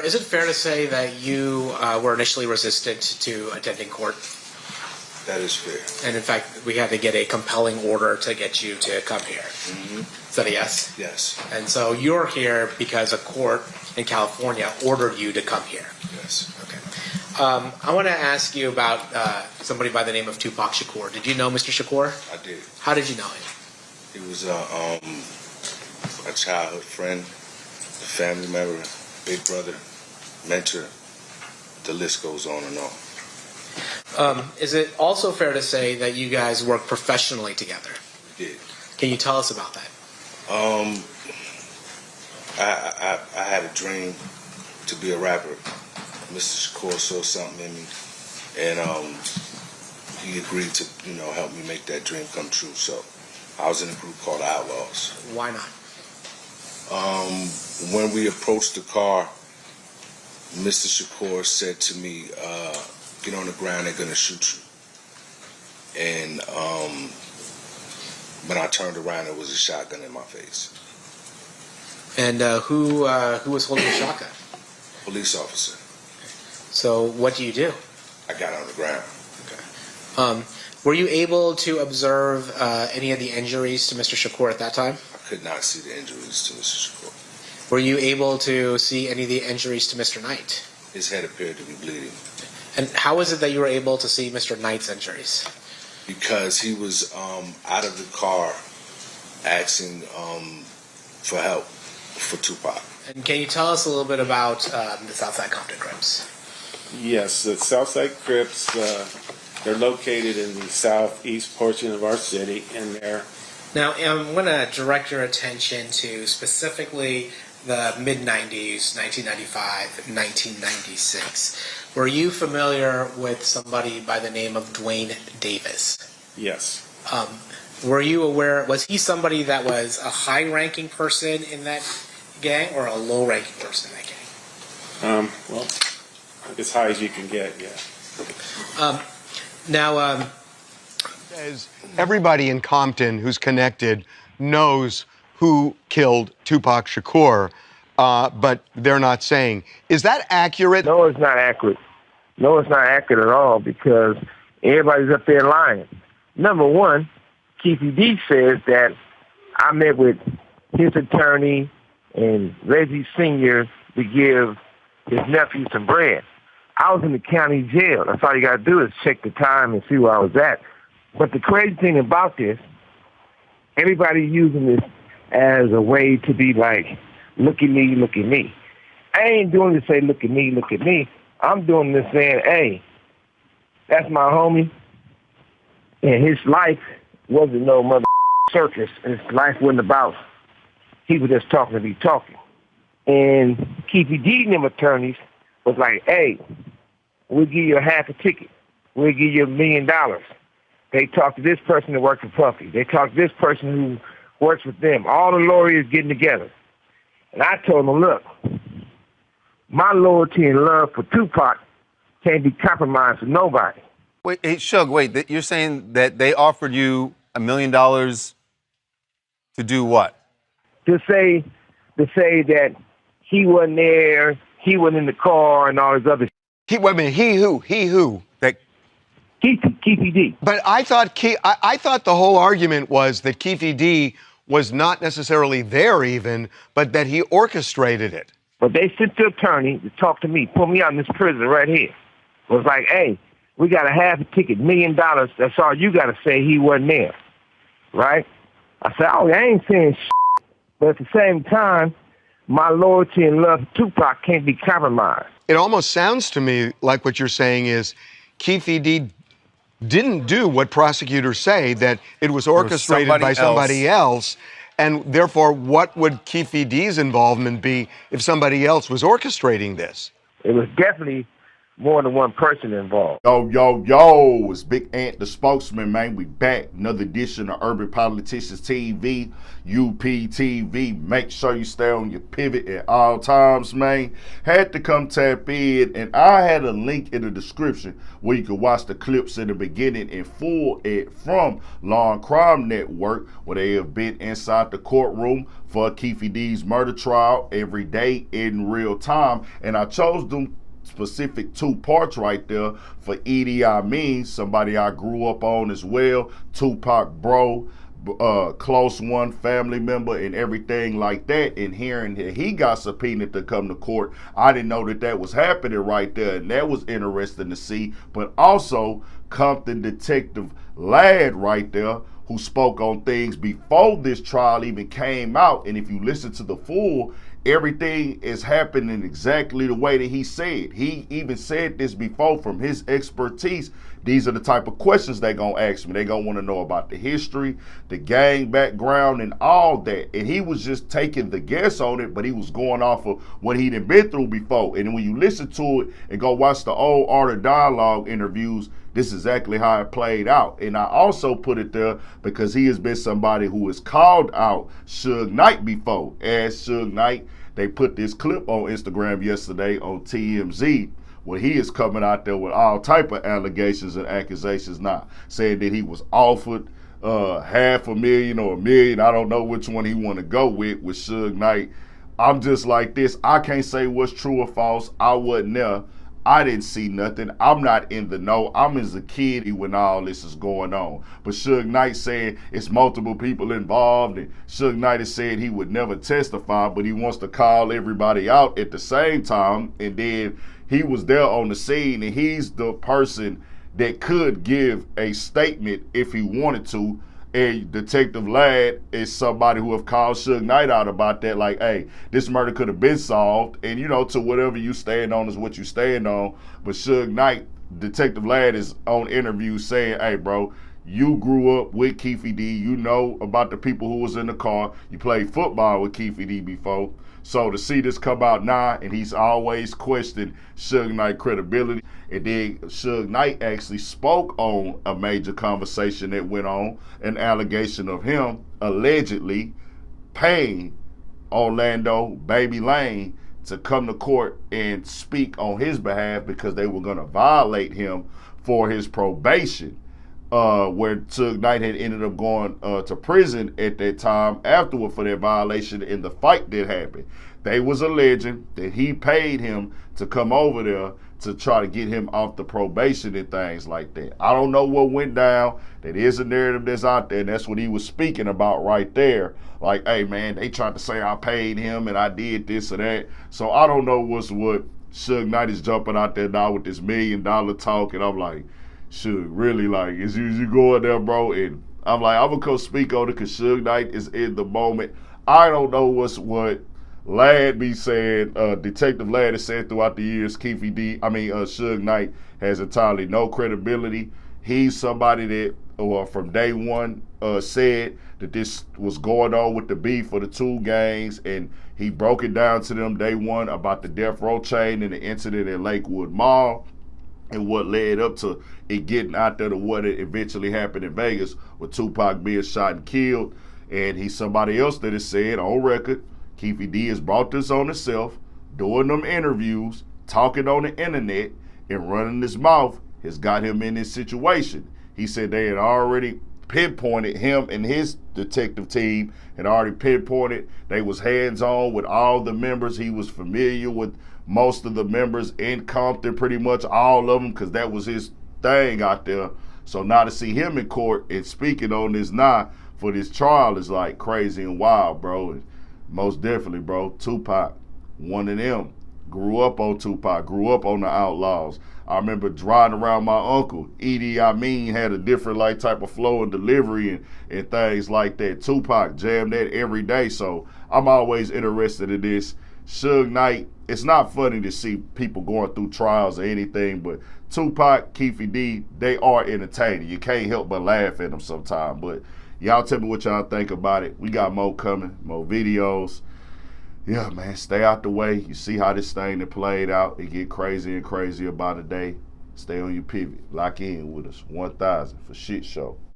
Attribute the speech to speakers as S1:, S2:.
S1: is it fair to say that you were initially resistant to attending court?
S2: That is fair.
S1: And in fact, we had to get a compelling order to get you to come here.
S2: Mm-hmm.
S1: Is that a yes?
S2: Yes.
S1: And so you're here because a court in California ordered you to come here.
S2: Yes.
S1: Okay. I want to ask you about somebody by the name of Tupac Shakur. Did you know Mr. Shakur?
S2: I did.
S1: How did you know him?
S2: He was a childhood friend, a family member, big brother, mentor. The list goes on and on.
S1: Is it also fair to say that you guys work professionally together?
S2: We did.
S1: Can you tell us about that?
S2: I had a dream to be a rapper. Mr. Shakur saw something in me, and he agreed to, help me make that dream come true. So I was in a group called Outlaws.
S1: Why not?
S2: When we approached the car, Mr. Shakur said to me, get on the ground, they're going to shoot you. And when I turned around, there was a shotgun in my face.
S1: And who was holding the shotgun?
S2: Police officer.
S1: So what do you do?
S2: I got on the ground.
S1: Okay. Were you able to observe any of the injuries to Mr. Shakur at that time?
S2: I could not see the injuries to Mr. Shakur.
S1: Were you able to see any of the injuries to Mr. Knight?
S2: His head appeared to be bleeding.
S1: And how is it that you were able to see Mr. Knight's injuries?
S2: Because he was out of the car asking for help for Tupac.
S1: And can you tell us a little bit about the Southside Compton Crips?
S3: Yes, the Southside Crips, they're located in the southeast portion of our city, and they're...
S1: Now, I'm going to direct your attention to specifically the mid-90s, 1995, 1996. Were you familiar with somebody by the name of Dwayne Davis?
S3: Yes.
S1: Were you aware, was he somebody that was a high-ranking person in that gang or a low-ranking person in that gang?
S3: Well, as high as you can get, yeah.
S4: As everybody in Compton who's connected knows who killed Tupac Shakur, but they're not saying. Is that accurate?
S5: No, it's not accurate. No, it's not accurate at all because everybody's up there lying. Number one, Keefy D says that I met with his attorney and Reggie Sr. to give his nephew some bread. I was in the county jail. That's all you got to do is check the time and see where I was at. But the crazy thing about this, everybody's using this as a way to be like, look at me, look at me. I ain't doing this to say, look at me, look at me. I'm doing this saying, hey, that's my homie, and his life wasn't no mother circus, and his life wasn't about people just talking to be talking. And Keefy D and them attorneys was like, hey, we'll give you a half a ticket. We'll give you $1 million. They talked to this person that worked for Puffy. They talked to this person who works with them. All the lawyers getting together. And I told them, look, my loyalty and love for Tupac can't be compromised with nobody.
S6: Wait, hey, Suge, wait, you're saying that they offered you $1 million to do what?
S5: To say that he wasn't there, he wasn't in the car, and all this other
S4: Wait a minute, he who?
S6: That
S5: Keefy D.
S4: But I thought the whole argument was that Keefy D was not necessarily there even, but that he orchestrated it.
S5: But they sent the attorney to talk to me, put me out in this prison right here. It was like, hey, we got a half a ticket, $1 million. That's all you got to say, he wasn't there. Right? I said, oh, I ain't saying shit. But at the same time, my loyalty and love for Tupac can't be compromised.
S4: It almost sounds to me like what you're saying is Keefy D didn't do what prosecutors say, that it was orchestrated by somebody else. And therefore, what would Keefy D's involvement be if somebody else was orchestrating this?
S5: It was definitely more than one person involved.
S7: Yo, it's Big Ant, the spokesman, man. We back. Another edition of Urban Politicians TV, UPTV. Make sure you stay on your pivot at all times, man. Had to come tap in, and I had a link in the description where you can watch the clips in the beginning in full from Law and Crime Network, where they have been inside the courtroom for Keefe D's murder trial every day in real time. And I chose them specific two parts right there for Idi Amin, somebody I grew up on as well, Tupac bro, close one, family member, and everything like that. And hearing that he got subpoenaed to come to court, I didn't know that was happening right there, and that was interesting to see. But also Compton Detective Ladd right there, who spoke on things before this trial even came out. And if you listen to the full, everything is happening exactly the way that he said. He even said this before from his expertise. These are the type of questions they're going to ask me. They're going to want to know about the history, the gang background, and all that. And he was just taking the guess on it, but he was going off of what he'd been through before. And when you listen to it and go watch the old Art of Dialogue interviews, this is exactly how it played out. And I also put it there because he has been somebody who has called out Suge Knight before. As Suge Knight, they put this clip on Instagram yesterday on TMZ where he is coming out there with all type of allegations and accusations now, saying that he was offered $500,000 or $1 million. I don't know which one he want to go with Suge Knight. I'm just like this. I can't say what's true or false. I wasn't there. I didn't see nothing. I'm not in the know. I'm as a kid when all this is going on. But Suge Knight saying it's multiple people involved, and Suge Knight has said he would never testify, but he wants to call everybody out at the same time. And then he was there on the scene, and he's the person that could give a statement if he wanted to. And Detective Ladd is somebody who have called Suge Knight out about that, like, hey, this murder could have been solved, and to whatever you stand on is what you stand on. But Suge Knight, Detective Ladd is on interviews saying, hey, bro, you grew up with Keefe D. You know about the people who was in the car. You played football with Keefe D before. So to see this come out now, and he's always questioned Suge Knight credibility. And then Suge Knight actually spoke on a major conversation that went on, an allegation of him allegedly paying Orlando Baby Lane to come to court and speak on his behalf because they were going to violate him for his probation. Where Suge Knight had ended up going to prison at that time afterward for that violation in the fight that happened. They was alleging that he paid him to come over there to try to get him off the probation and things like that. I don't know what went down. That is a narrative that's out there, and that's what he was speaking about right there. Like, hey, man, they tried to say I paid him and I did this or that. So I don't know what Suge Knight is jumping out there now with this $1 million talk, and I'm like, Suge, really, like, is you going there, bro? And I'm like, I'm going to come speak on it because Suge Knight is in the moment. I don't know what Ladd be saying, Detective Ladd has said throughout the years, Suge Knight has entirely no credibility. He's somebody that, from day one, said that this was going on with the beef for the two gangs, and he broke it down to them day one about the death row chain and the incident at Lakewood Mall, and what led up to it getting out there to what it eventually happened in Vegas with Tupac being shot and killed. And he's somebody else that has said on record, Keefe D has brought this on himself, doing them interviews, talking on the internet, and running his mouth has got him in this situation. He said they had already pinpointed him and his detective team had already pinpointed. They was hands-on with all the members. He was familiar with most of the members in Compton, pretty much all of them, because that was his thing out there. So now to see him in court and speaking on this now for this trial is like crazy and wild, bro. And most definitely, bro, Tupac, one of them. Grew up on Tupac, grew up on the Outlaws. I remember driving around my uncle. Idi Amin had a different type of flow and delivery and things like that. Tupac jammed that every day. So I'm always interested in this. Suge Knight, it's not funny to see people going through trials or anything, but Tupac, Keefe D, they are entertaining. You can't help but laugh at them sometimes. But y'all tell me what y'all think about it. We got more coming, more videos. yeah, man, stay out the way. You see how this thing that played out. It get crazy and crazier by the day. Stay on your pivot. Lock in with us. 1,000 for shit show.